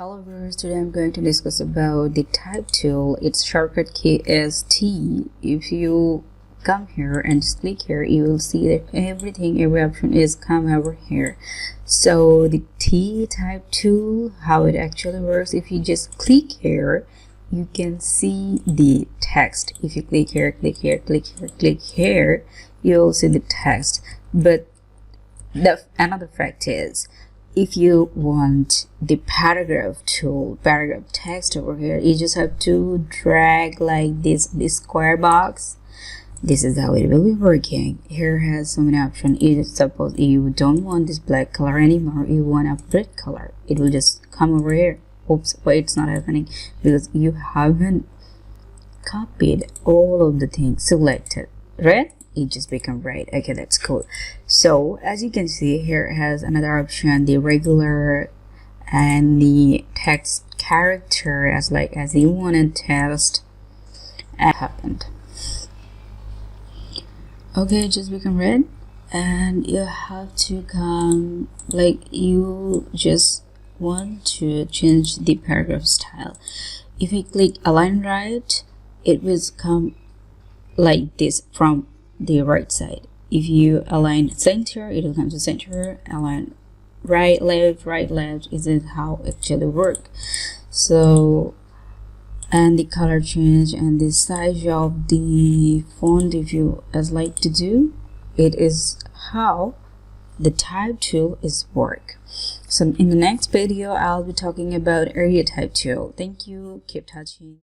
Hello viewers, today I'm going to discuss about the type tool. Its shortcut key is T. If you come here and just click here, you will see that every option is come over here. So the T type tool, how it actually works, if you just click here, you can see the text. If you click here, click here, click here, click here, you'll see the text. But another fact is, if you want the paragraph text over here, you just have to drag like this square box. This is how it will be working. Here has so many options. Suppose you don't want this black color anymore, you want a red color, it will just come over here. Oops, but it's not happening because you haven't copied all of the things selected. Red, it just become red. Okay, that's cool. So as you can see here, it has another option, the regular and the text character, as you want to test and happened. Okay, it just become red, and you have to come you just want to change the paragraph style. If you click align right, it will come like this from the right side. If you align center, it will come to center. Align right left is how it actually work. So, and the color change and the size of the font, if you like to do, it is how the type tool is work. So in the next video I'll be talking about area type tool. Thank you, keep touching.